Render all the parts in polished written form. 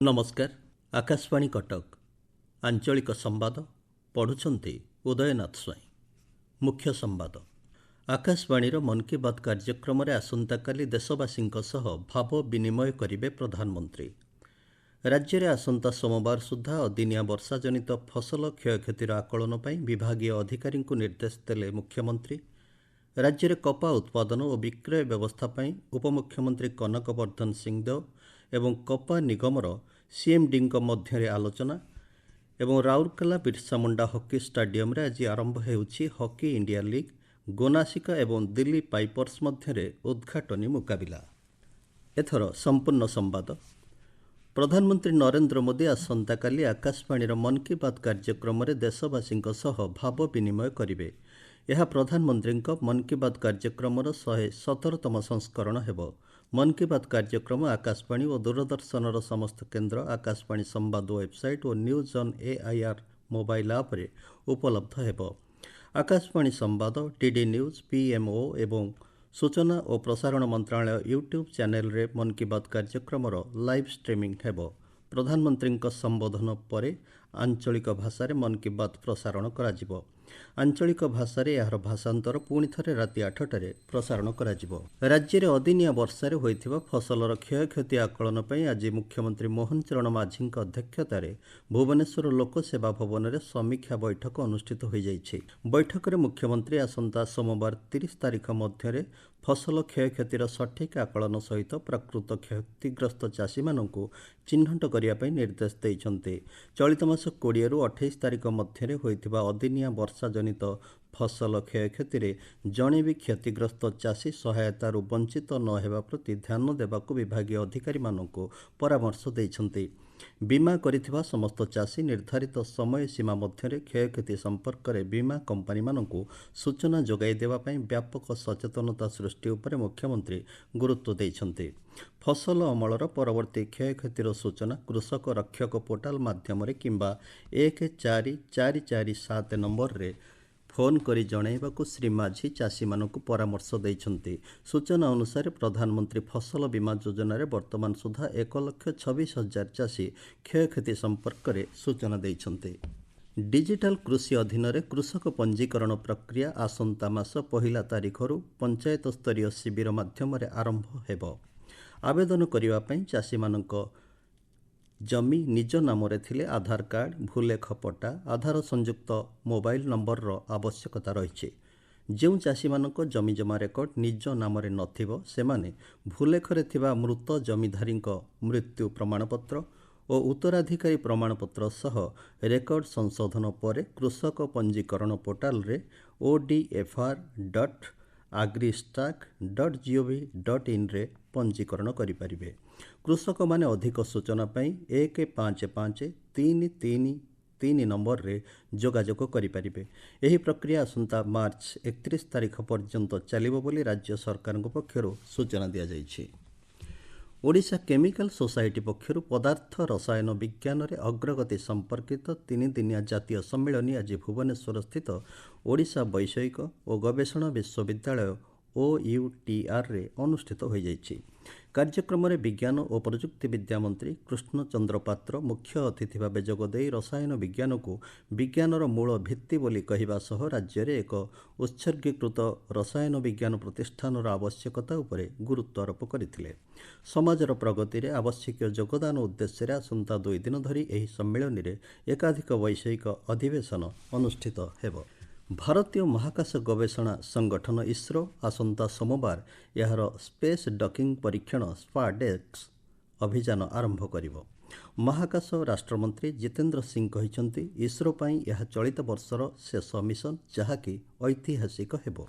नमस्कार। आकाशवाणी कटक आंचलिक संवाद पढ़ुछंती उदयनाथ स्वाई। मुख्य संवाद। आकाशवाणी मन की बात कार्यक्रम आसंताकाली देशवासी भाव विनिमय करिवे प्रधानमंत्री। राज्य में आसंता सोमवार सुधा अदिनिया वर्षा जनित फसल क्षयक्षतिर आकलन पर विभागीय अधिकारी निर्देश देले मुख्यमंत्री। राज्य में कपा उत्पादन और विक्रय व्यवस्था उपमुख्यमंत्री कनक वर्धन सिंहदेव एवं कपा निगमर सीएमडी मध्य आलोचना एवं राउरकेला बिरसा मुंडा हॉकी स्टाडियम आज आरंभ होउछि हॉकी इंडिया लीग। गोनासिका एवं दिल्ली पाइपर्स मध्य उद्घाटनी मुकाबिला। एथर संपूर्ण संवाद। प्रधानमंत्री नरेंद्र मोदी आसंताकाली आकाशवाणी मन की बात कार्यक्रम देशवासी भाव विनिमय करिवे। यह प्रधानमंत्री मन की बात कार्यक्रम 117तम संस्करण हेब। मन की बात कार्यक्रम आकाशवाणी और दूरदर्शन समस्त केन्द्र, आकाशवाणी संवाद वेबसाइट और न्यूज ऑन AIR मोबाइल आप उपलब्ध हेब। आकाशवाणी संवाद टीडी न्यूज, PMO एवं सूचना और प्रसारण मंत्रालय यूट्यूब चैनल रे मन की बात कार्यक्रम लाइव स्ट्रीमिंग हेब। प्रधानमंत्री संबोधन पर आंचलिक भाषा मन की बात प्रसारण करा। आंचलिक भाषा यार भाषांतर पुणी थे राति 8टारे प्रसारण करा। राज्य में अदिनिया वर्षार होइथिबा फसलर क्षयक्षति आकलन पर आज मुख्यमंत्री मोहन चरण माझी अध्यक्षतार भुवनेश्वर लोकसेवा भवन में समीक्षा बैठक अनुष्ठित हो जाइछि। बैठक में मुख्यमंत्री आसंता सोमवार 30 तारिख मध्य फसल क्षयक्षतिर सठिक आकलन सहित प्रकृत क्षतिग्रस्त चाषी मानू चिन्हट करने निर्देश देइछन्ते। चलित मास 20 रु 28 तारिख मध्य होइथिबा अदिनिया वर्षा जनित फसल क्षयक्षति जणे भी क्षतिग्रस्त चाषी सहायतार वंचित न हेबा प्रति ध्यान देबाकू विभागीय अधिकारी मानकू परामर्श देइछन्ते। बीमा करिथिबा समस्त चाषी निर्धारित समय सीमा मध्य क्षयक्षति संपर्क में बीमा कंपनी मानकू सूचना जोगाई देबा पई व्यापक सचेतनता सृष्टि उपरे मुख्यमंत्री गुरुत्व देइछन्ते। फसल अमलर परवर्ती क्षयक्षतिर सूचना कृषक रक्षक पोर्टाल माध्यम किंबा 14447 नंबर रे फोन करी जणाइबाकू श्री माझी चाषी मानकू परामर्श देइछन्ते। सूचना अनुसार प्रधानमंत्री फसल बीमा योजना रे वर्तमान सुधा 1,26,000 चाषी क्षयक्षति संपर्क में सूचना देइछन्ते। डिजिटल कृषि अधीन रे कृषक पंजीकरण प्रक्रिया आसंता मास 1 तारिखर पंचायत स्तरीय शिविर माध्यम आरंभ हेब। आवेदन करिबा पई चाषी मानक जमी निज नाम थिले आधार कार्ड, भूलेख पट्टा, आधार संयुक्त मोबाइल नंबर आवश्यकता रही। जो चाषी मानक जमी जमा रेकर्ड निज नाम नथिबो सेमाने भूलेखरे थिबा मृत जमीधारी मृत्यु प्रमाणपत्र और उत्तराधिकारी प्रमाणपत्र सह रेकर्ड संशोधन पर कृषक पंजीकरण पोर्टाल रे odfr.agristack.gov.in रे पंजीकरण करिपारिबे। कृषक माने अधिक सूचना पाई 1553333 नंबर रे जोगाजोग करिपारिबे। एही प्रक्रिया आसंता मार्च 31 तारिख पर्यंत चलिबो बोली राज्य सरकार पक्षरु सूचना दिया जाइछि। ओडिशा केमिकल सोसाइटी पक्षर पदार्थ रसायन विज्ञान रे अग्रगति संपर्कित 3 दिनिया जातीय सम्मेलन आज भुवनेश्वर स्थित ओडिशा वैषयिक और गवेषणा विश्वविद्यालय OUTR रे अनुष्ठित हो जाइछि। कार्यक्रम में विज्ञान और प्रजुक्ति विद्या मंत्री कृष्ण चंद्र पात्र मुख्य अतिथि भाव जोगदे रसायन विज्ञान को विज्ञानर मूल भित्ति बोली कहवा सह राज्य में एक उत्सर्गीकृत रसायन विज्ञान प्रतिष्ठानर आवश्यकता उपरे गुरुत्व आरोप करथिले। समाजर प्रगति में आवश्यक योगदान उद्देश्य आसंता 2 दिन धरी एही सम्मेलन में एकाधिक वैषयिक अधिवेशन अनुष्ठित हेब। भारतीय महाकाश गवेषणा संगठन इसरो आसंता सोमवार यार स्पेस डकिंग परीक्षण स्पारडेक्स अभियान आरंभ करिवो। महाकाश राष्ट्रमंत्री जितेंद्र सिंह कहिसंती इसरो पई यह चलित वर्षर शेष मिशन जहाँकि ऐतिहासिक हेबो।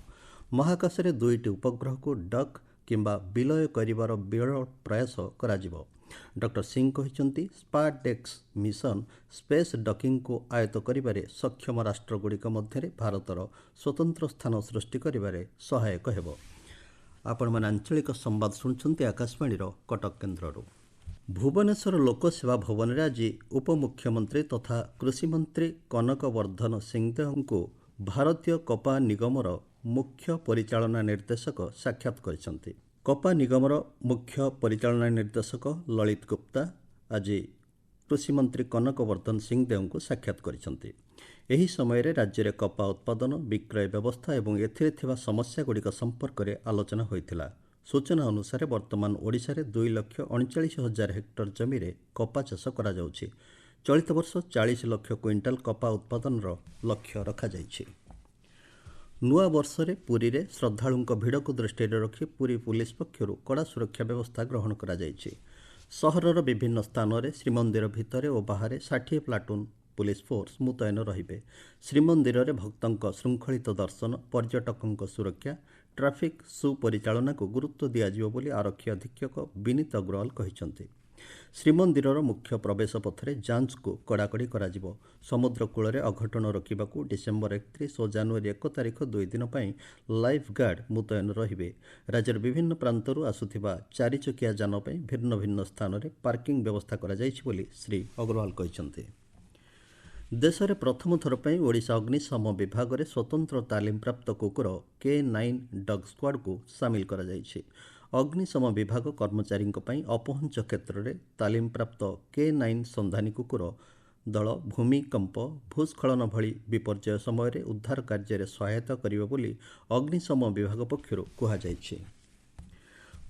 महाकाश रे 2टी उपग्रह को डक किंबा विलय करिवार विरल प्रयास कराजिवो। डॉक्टर सिंह कहिसंती स्पारडेक्स मिशन स्पेस डकिंग को आयत्त करिबारे सक्षम राष्ट्रगुड़िक मध्य भारतर स्वतंत्र स्थान सृष्टि करिबारे सहायक हेबो। आपण मन आंचलिक संवाद शुणुछंती आकाशवाणी कटक केन्द्ररू। भुवनेश्वर लोकसेवा भवन में आज उपमुख्यमंत्री तथा कृषि मंत्री कनक वर्धन सिंहदेव को भारतीय कपा निगमर मुख्य परिचालना निर्देशक साक्षात करिसंती। कपा निगमर मुख्य परिचालना निर्देशक ललित गुप्ता आज କୃଷିମନ୍ତ୍ରୀ କନକବର୍ଦ୍ଧନ ସିଂହଦେଓଙ୍କୁ ସାକ୍ଷାତ କରିଛନ୍ତି। ଏହି ସମୟରେ ରାଜ୍ୟରେ କପା ଉତ୍ପାଦନ, ବିକ୍ରୟ ବ୍ୟବସ୍ଥା ଏବଂ ଏଥିରେ ଥିବା ସମସ୍ୟାଗୁଡ଼ିକ ସମ୍ପର୍କରେ ଆଲୋଚନା ହୋଇଥିଲା। ସୂଚନା ଅନୁସାରେ ବର୍ତ୍ତମାନ ଓଡ଼ିଶାରେ 2,39,000 ହେକ୍ଟର ଜମିରେ କପା ଚାଷ କରାଯାଉଛି। ଚଳିତ ବର୍ଷ 40 ଲକ୍ଷ କ୍ୱିଣ୍ଟାଲ କପା ଉତ୍ପାଦନର ଲକ୍ଷ୍ୟ ରଖାଯାଇଛି। ନୂଆ ବର୍ଷରେ ପୁରୀରେ ଶ୍ରଦ୍ଧାଳୁଙ୍କ ଭିଡ଼କୁ ଦୃଷ୍ଟିରେ ରଖି ପୁରୀ ପୁଲିସ ପକ୍ଷରୁ କଡ଼ା ସୁରକ୍ଷା ବ୍ୟବସ୍ଥା ଗ୍ରହଣ କରାଯାଇଛି। ସହରର ବିଭିନ୍ନ ସ୍ଥାନରେ ଶ୍ରୀମନ୍ଦିର ଭିତରେ ଓ ବାହାରେ 60 ପ୍ଲାଟୁନ ପୁଲିସ ଫୋର୍ସ ମୁତୟନ ରହିବେ। ଶ୍ରୀମନ୍ଦିରରେ ଭକ୍ତଙ୍କ ଶୃଙ୍ଖଳିତ ଦର୍ଶନ, ପର୍ଯ୍ୟଟକଙ୍କ ସୁରକ୍ଷା, ଟ୍ରାଫିକ୍ ସୁପରିଚାଳନାକୁ ଗୁରୁତ୍ୱ ଦିଆଯିବ ବୋଲି ଆରକ୍ଷୀ ଅଧୀକ୍ଷକ ବିନୀତ ଅଗ୍ରୱାଲ କହିଛନ୍ତି। ଶ୍ରୀମନ୍ଦିରର ମୁଖ୍ୟ ପ୍ରବେଶ ପଥରେ ଯାଞ୍ଚକୁ କଡ଼ାକଡ଼ି କରାଯିବ। ସମୁଦ୍ର କୂଳରେ ଅଘଟଣ ରୋକିବାକୁ ଡିସେମ୍ବର 31 ଓ ଜାନୁଆରୀ 1 ତାରିଖ 2 ଦିନ ପାଇଁ ଲାଇଫ୍ ଗାର୍ଡ ମୁତୟନ ରହିବେ। ରାଜ୍ୟର ବିଭିନ୍ନ ପ୍ରାନ୍ତରୁ ଆସୁଥିବା 4 ଚକିଆ ଯାନ ପାଇଁ ଭିନ୍ନ ଭିନ୍ନ ସ୍ଥାନରେ ପାର୍କିଂ ବ୍ୟବସ୍ଥା କରାଯାଇଛି ବୋଲି ଶ୍ରୀ ଅଗ୍ରୱାଲ କହିଛନ୍ତି। ଦେଶରେ ପ୍ରଥମ ଥର ପାଇଁ ଓଡ଼ିଶା ଅଗ୍ନିଶମ ବିଭାଗରେ ସ୍ୱତନ୍ତ୍ର ତାଲିମପ୍ରାପ୍ତ କୁକୁର K9 ଡଗ୍ ସ୍କ୍ୱାଡ୍କୁ ସାମିଲ କରାଯାଇଛି। ଅଗ୍ନିଶମ ବିଭାଗ କର୍ମଚାରୀଙ୍କ ପାଇଁ ଅପହଞ୍ଚ କ୍ଷେତ୍ରରେ ତାଲିମପ୍ରାପ୍ତ K9 ସନ୍ଧାନୀ କୁକୁର ଦଳ ଭୂମିକମ୍ପ, ଭୂସ୍ଖଳନ ଭଳି ବିପର୍ଯ୍ୟୟ ସମୟରେ ଉଦ୍ଧାର କାର୍ଯ୍ୟରେ ସହାୟତା କରିବ ବୋଲି ଅଗ୍ନିଶମ ବିଭାଗ ପକ୍ଷରୁ କୁହାଯାଇଛି।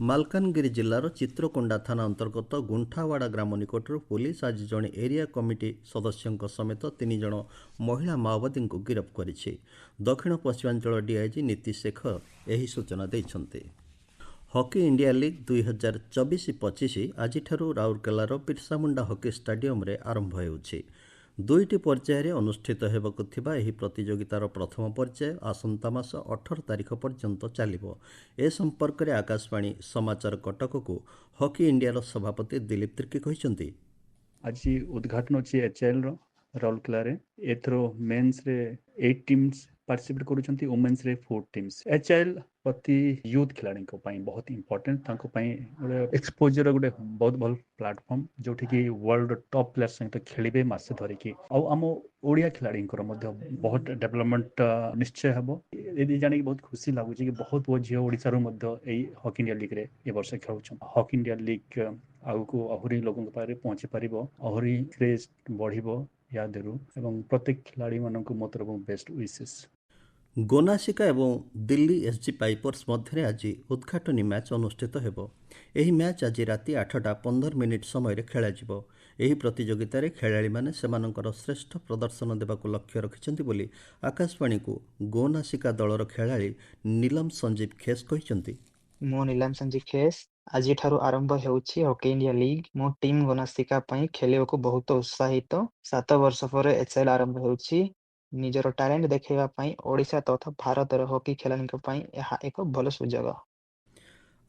ମାଲକାନଗିରି ଜିଲ୍ଲାର ଚିତ୍ରକୋଣ୍ଡା ଥାନା ଅନ୍ତର୍ଗତ ଗୁଣ୍ଠାୱାଡ଼ା ଗ୍ରାମ ନିକଟରୁ ପୁଲିସ ଆଜି ଜଣେ ଏରିଆ କମିଟି ସଦସ୍ୟଙ୍କ ସମେତ 3 ଜଣ ମହିଳା ମାଓବାଦୀଙ୍କୁ ଗିରଫ କରିଛି। ଦକ୍ଷିଣ ପଶ୍ଚିମାଞ୍ଚଳ ଡିଆଇଜି ନୀତି ଶେଖର ଏହି ସୂଚନା ଦେଇଛନ୍ତି। ହକି ଇଣ୍ଡିଆ ଲିଗ୍ 2024-25 ଆଜିଠାରୁ ରାଉରକେଲାର ବିର୍ସାମୁଣ୍ଡା ହକି ଷ୍ଟାଡିୟମରେ ଆରମ୍ଭ ହେଉଛି। 2ଟି ପର୍ଯ୍ୟାୟରେ ଅନୁଷ୍ଠିତ ହେବାକୁ ଥିବା ଏହି ପ୍ରତିଯୋଗିତାର ପ୍ରଥମ ପର୍ଯ୍ୟାୟ ଆସନ୍ତା ମାସ 18 ତାରିଖ ପର୍ଯ୍ୟନ୍ତ ଚାଲିବ। ଏ ସମ୍ପର୍କରେ ଆକାଶବାଣୀ ସମାଚାର କଟକକୁ ହକି ଇଣ୍ଡିଆର ସଭାପତି ଦିଲ୍ଲୀପ ତିର୍କୀ କହିଛନ୍ତି, ଆଜି ଉଦ୍ଘାଟନ ଅଛି ଏଚ୍ଏଏଲ୍ର ରାଉରକେଲାରେ। ଏଥର ମେନ୍ସରେ 8 ଟିମ୍ସ ପାର୍ଟିସିପେଟ୍ କରୁଛନ୍ତି, ଓମେନ୍ସରେ 4 ଟିମ୍ସ। ଏଚ୍ଏଏଲ୍ ପ୍ରତି ୟୁଥ୍ ଖେଳାଳିଙ୍କ ପାଇଁ ବହୁତ ଇମ୍ପୋର୍ଟାଣ୍ଟ। ତାଙ୍କ ପାଇଁ ଗୋଟେ ଏକ୍ସପୋଜର ଗୋଟେ ବହୁତ ଭଲ ପ୍ଲାଟଫର୍ମ, ଯୋଉଠିକି ୱାର୍ଲଡ ଟପ୍ ପ୍ଲେୟାର ସହିତ ଖେଳିବେ ମାସେ ଧରିକି। ଆଉ ଆମ ଓଡ଼ିଆ ଖେଳାଳିଙ୍କର ମଧ୍ୟ ବହୁତ ଡେଭଲପମେଣ୍ଟ ନିଶ୍ଚୟ ହେବ। ଏଦି ଜାଣିକି ବହୁତ ଖୁସି ଲାଗୁଛି କି ବହୁତ ପୁଅ ଝିଅ ଓଡ଼ିଶାରୁ ମଧ୍ୟ ଏଇ ହକି ଇଣ୍ଡିଆ ଲିଗ୍ରେ ଏ ବର୍ଷ ଖେଳୁଛନ୍ତି। ହକି ଇଣ୍ଡିଆ ଲିଗ୍ ଆଗକୁ ଆହୁରି ଲୋକଙ୍କ ପାଖରେ ପହଞ୍ଚି ପାରିବ, ଆହୁରି କ୍ରେଜ୍ ବଢ଼ିବ ୟା ଦେହରୁ, ଏବଂ ପ୍ରତ୍ୟେକ ଖେଳାଳିମାନଙ୍କୁ ମୋ ତରଫରୁ ବେଷ୍ଟ ୱିଶେସ୍। ଗୋନାସିକା ଏବଂ ଦିଲ୍ଲୀ ଏସ୍ଜି ପାଇପର୍ସ ମଧ୍ୟରେ ଆଜି ଉଦ୍ଘାଟନୀ ମ୍ୟାଚ୍ ଅନୁଷ୍ଠିତ ହେବ। ଏହି ମ୍ୟାଚ୍ ଆଜି ରାତି 8:15 ସମୟରେ ଖେଳାଯିବ। ଏହି ପ୍ରତିଯୋଗିତାରେ ଖେଳାଳିମାନେ ସେମାନଙ୍କର ଶ୍ରେଷ୍ଠ ପ୍ରଦର୍ଶନ ଦେବାକୁ ଲକ୍ଷ୍ୟ ରଖିଛନ୍ତି ବୋଲି ଆକାଶବାଣୀକୁ ଗୋନାସିକା ଦଳର ଖେଳାଳି ନୀଲମ ସଞ୍ଜୀବ ଖେସ୍ କହିଛନ୍ତି। ମୁଁ ନୀଲମ ସଞ୍ଜୀବ ଖେସ୍। ଆଜିଠାରୁ ଆରମ୍ଭ ହେଉଛି ହକି ଇଣ୍ଡିଆ ଲିଗ୍। ମୁଁ ଟିମ୍ ଗୋନାସିକା ପାଇଁ ଖେଳିବାକୁ ବହୁତ ଉତ୍ସାହିତ। 7 ବର୍ଷ ପରେ ଏଚ୍ଏଏଲ୍ ଆରମ୍ଭ ହେଉଛି। ନିଜର ଟ୍ୟାଲେଣ୍ଟ ଦେଖାଇବା ପାଇଁ ଓଡ଼ିଶା ତଥା ଭାରତର ହକି ଖେଳାଳିଙ୍କ ପାଇଁ ଏହା ଏକ ଭଲ ସୁଯୋଗ।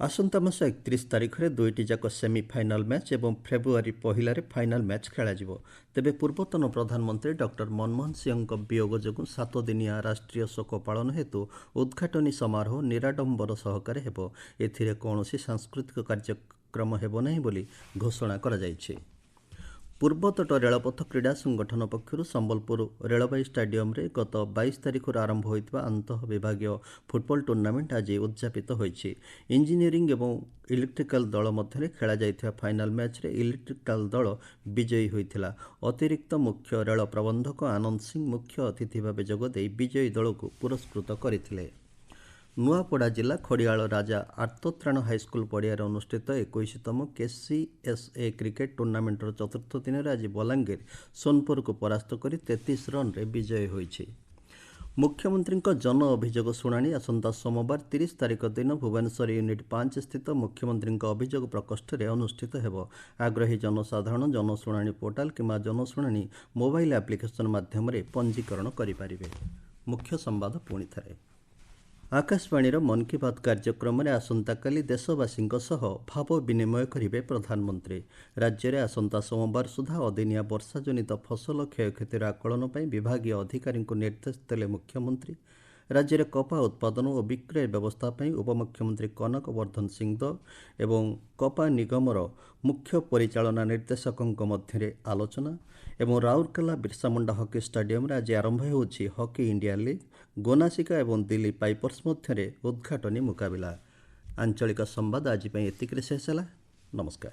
ଆସନ୍ତା ମାସ 31 ତାରିଖରେ 2ଟି ଯାକ ସେମିଫାଇନାଲ ମ୍ୟାଚ୍ ଏବଂ ଫେବୃଆରୀ 1ରେ ଫାଇନାଲ ମ୍ୟାଚ୍ ଖେଳାଯିବ। ତେବେ ପୂର୍ବତନ ପ୍ରଧାନମନ୍ତ୍ରୀ ଡକ୍ଟର ମନମୋହନ ସିଂହଙ୍କ ବିୟୋଗ ଯୋଗୁଁ 7 ଦିନିଆ ରାଷ୍ଟ୍ରୀୟ ଶୋକ ପାଳନ ହେତୁ ଉଦ୍ଘାଟନୀ ସମାରୋହ ନିରାଡମ୍ବର ସହକାରେ ହେବ। ଏଥିରେ କୌଣସି ସାଂସ୍କୃତିକ କାର୍ଯ୍ୟକ୍ରମ ହେବ ନାହିଁ ବୋଲି ଘୋଷଣା କରାଯାଇଛି। ପୂର୍ବତଟ ରେଳପଥ କ୍ରୀଡ଼ା ସଂଗଠନ ପକ୍ଷରୁ ସମ୍ବଲପୁର ରେଳବାଇ ଷ୍ଟାଡିୟମରେ ଗତ 22 ତାରିଖରୁ ଆରମ୍ଭ ହୋଇଥିବା ଆନ୍ତଃ ବିଭାଗୀୟ ଫୁଟବଲ ଟୁର୍ଣ୍ଣାମେଣ୍ଟ ଆଜି ଉଦ୍ଯାପିତ ହୋଇଛି। ଇଞ୍ଜିନିୟରିଂ ଏବଂ ଇଲେକ୍ଟ୍ରିକାଲ ଦଳ ମଧ୍ୟରେ ଖେଳାଯାଇଥିବା ଫାଇନାଲ ମ୍ୟାଚ୍ରେ ଇଲେକ୍ଟ୍ରିକାଲ ଦଳ ବିଜୟୀ ହୋଇଥିଲା। ଅତିରିକ୍ତ ମୁଖ୍ୟ ରେଳ ପ୍ରବନ୍ଧକ ଆନନ୍ଦ ସିଂ ମୁଖ୍ୟ ଅତିଥି ଭାବେ ଯୋଗଦେଇ ବିଜୟୀ ଦଳକୁ ପୁରସ୍କୃତ କରିଥିଲେ। ନୂଆପଡ଼ା ଜିଲ୍ଲା ଖଡ଼ିଆଳ ରାଜା ଆର୍ତ୍ତତ୍ରାଣ ହାଇସ୍କୁଲ ପଡ଼ିଆରେ ଅନୁଷ୍ଠିତ 21ତମ KCSA କ୍ରିକେଟ ଟୁର୍ଣ୍ଣାମେଣ୍ଟର ଚତୁର୍ଥ ଦିନରେ ଆଜି ବଲାଙ୍ଗୀର ସୋନପୁରକୁ ପରାସ୍ତ କରି 33 ରନ୍ରେ ବିଜୟୀ ହୋଇଛି। ମୁଖ୍ୟମନ୍ତ୍ରୀଙ୍କ ଜନ ଅଭିଯୋଗ ଶୁଣାଣି ଆସନ୍ତା ସୋମବାର 30 ତାରିଖ ଦିନ ଭୁବନେଶ୍ୱର ୟୁନିଟ୍ 5 ସ୍ଥିତ ମୁଖ୍ୟମନ୍ତ୍ରୀଙ୍କ ଅଭିଯୋଗ ପ୍ରକୋଷ୍ଠରେ ଅନୁଷ୍ଠିତ ହେବ। ଆଗ୍ରହୀ ଜନସାଧାରଣ ଜନଶୁଣାଣି ପୋର୍ଟାଲ କିମ୍ବା ଜନଶୁଣାଣି ମୋବାଇଲ ଆପ୍ଲିକେସନ ମାଧ୍ୟମରେ ପଞ୍ଜୀକରଣ କରିପାରିବେ। ମୁଖ୍ୟ ସମ୍ବାଦ ପୁଣିଥରେ। ଆକାଶବାଣୀର ମନ୍ କି ବାତ୍ କାର୍ଯ୍ୟକ୍ରମରେ ଆସନ୍ତାକାଲି ଦେଶବାସୀଙ୍କ ସହ ଭାବ ବିନିମୟ କରିବେ ପ୍ରଧାନମନ୍ତ୍ରୀ। ରାଜ୍ୟରେ ଆସନ୍ତା ସୋମବାର ସୁଦ୍ଧା ଅଦିନିଆ ବର୍ଷାଜନିତ ଫସଲ କ୍ଷୟକ୍ଷତିର ଆକଳନ ପାଇଁ ବିଭାଗୀୟ ଅଧିକାରୀଙ୍କୁ ନିର୍ଦ୍ଦେଶ ଦେଲେ ମୁଖ୍ୟମନ୍ତ୍ରୀ। ରାଜ୍ୟରେ କପା ଉତ୍ପାଦନ ଓ ବିକ୍ରୟ ବ୍ୟବସ୍ଥା ପାଇଁ ଉପମୁଖ୍ୟମନ୍ତ୍ରୀ କନକବର୍ଦ୍ଧନ ସିଂହଦେଓ ଏବଂ କପା ନିଗମର ମୁଖ୍ୟ ପରିଚାଳନା ନିର୍ଦ୍ଦେଶକଙ୍କ ମଧ୍ୟରେ ଆଲୋଚନା। ଏବଂ ରାଉରକେଲା ବିର୍ସାମୁଣ୍ଡା ହକି ଷ୍ଟାଡିୟମରେ ଆଜି ଆରମ୍ଭ ହେଉଛି ହକି ଇଣ୍ଡିଆ ଲିଗ୍। ଗୋନାସିକା ଏବଂ ଦିଲ୍ଲୀ ପାଇପର୍ସ ମଧ୍ୟରେ ଉଦ୍ଘାଟନୀ ମୁକାବିଲା। ଆଞ୍ଚଳିକ ସମ୍ବାଦ ଆଜି ପାଇଁ ଏତିକିରେ ଶେଷ ହେଲା। ନମସ୍କାର।